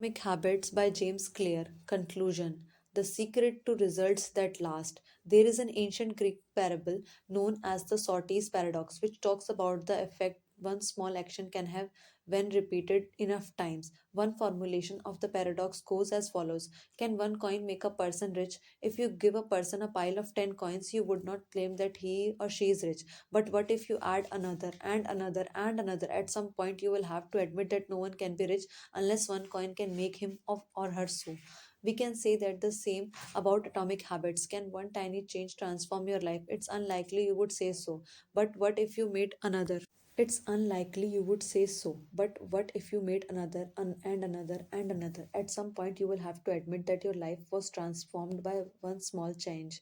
Atomic Habits by James Clear. Conclusion. The secret to results that last. There is an ancient Greek parable known as the Socrates paradox, which talks about the effect one small action can have when repeated enough times. One formulation of the paradox goes as follows: can one coin make a person rich? If you give a person a pile of 10 coins, you would not claim that he or she is rich. But what if you add another and another and another? At some point, you will have to admit that no one can be rich unless one coin can make him of or her so. We can say that the same about atomic habits. Can one tiny change transform your life? It's unlikely you would say so. But what if you made another? It's unlikely you would say so. But what if you made another and another and another? At some point, you will have to admit that your life was transformed by one small change.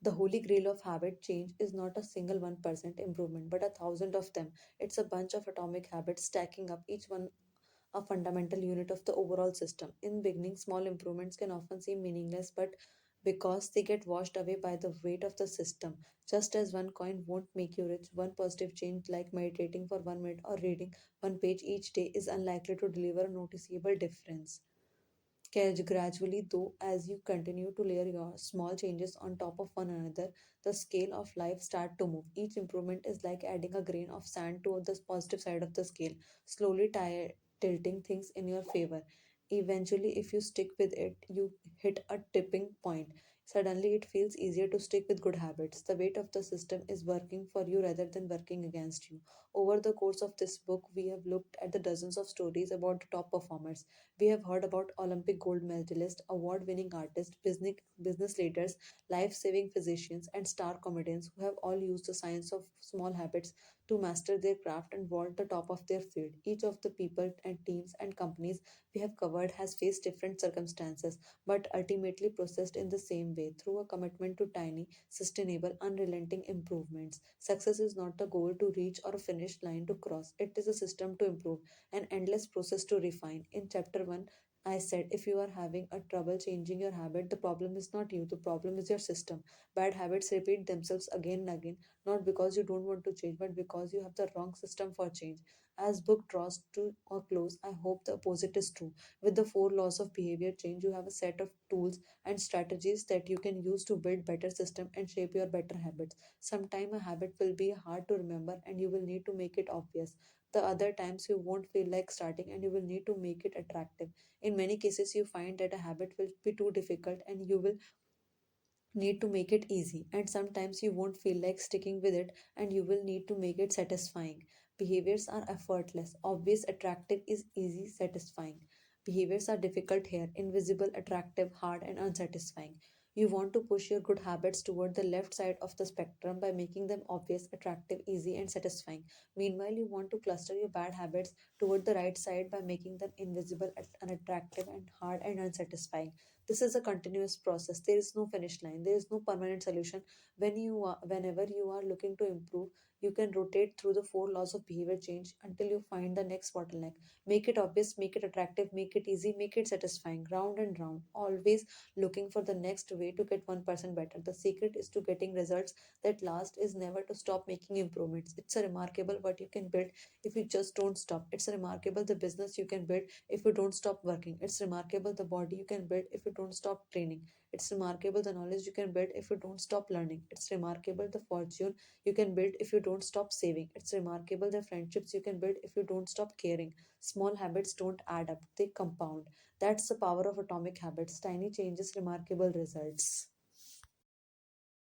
The holy grail of habit change is not a single 1% improvement, but a thousand of them. It's a bunch of atomic habits stacking up, each one a fundamental unit of the overall system. In beginning, small improvements can often seem meaningless, but because they get washed away by the weight of the system. Just as one coin won't make you rich, one positive change like meditating for 1 minute or reading one page each day is unlikely to deliver a noticeable difference. Gradually, though, as you continue to layer your small changes on top of one another, the scale of life start to move. Each improvement is like adding a grain of sand to the positive side of the scale, slowly tilting things in your favor. Eventually, if you stick with it, you hit a tipping point. Suddenly, it feels easier to stick with good habits. The weight of the system is working for you rather than working against you. Over the course of this book, we have looked at the dozens of stories about the top performers. We have heard about Olympic gold medalists, award winning artists, business leaders, life saving physicians, and star comedians who have all used the science of small habits to master their craft and vault the top of their field. Each of the people and teams and companies we have covered has faced different circumstances, but ultimately processed in the same way through a commitment to tiny, sustainable, unrelenting improvements. Success is not the goal to reach or a finish line to cross, it is a system to improve, an endless process to refine. In chapter 1, I said if you are having a trouble changing your habit, the problem is not you, the problem is your system. Bad habits repeat themselves again and again, not because you don't want to change, but because you have the wrong system for change. As book draws to a close, I hope the opposite is true. With the four laws of behavior change, you have a set of tools and strategies that you can use to build better system and shape your better habits. Sometime a habit will be hard to remember and you will need to make it obvious. The other times you won't feel like starting and you will need to make it attractive. In many cases, you find that a habit will be too difficult and you will need to make it easy. And sometimes you won't feel like sticking with it and you will need to make it satisfying. Behaviors are effortless, obvious, attractive is easy, satisfying. Behaviors are difficult here, invisible, attractive, hard, and unsatisfying. You want to push your good habits toward the left side of the spectrum by making them obvious, attractive, easy, and satisfying. Meanwhile, you want to cluster your bad habits toward the right side by making them invisible, unattractive, and hard and unsatisfying. This is a continuous process. There is no finish line. There is no permanent solution. Whenever you are looking to improve, you can rotate through the four laws of behavior change until you find the next bottleneck. Make it obvious, make it attractive, make it easy, make it satisfying. Round and round. Always looking for the next way to get 1% better. The secret is to getting results that last is never to stop making improvements. It's a remarkable what you can build if you just don't stop. It's remarkable the business you can build if you don't stop working. It's remarkable the body you can build if you don't stop training. It's remarkable the knowledge you can build if you don't stop learning. It's remarkable the fortune you can build if you don't stop saving. It's remarkable the friendships you can build if you don't stop caring. Small habits don't add up, they compound. That's the power of atomic habits. Tiny changes, remarkable results.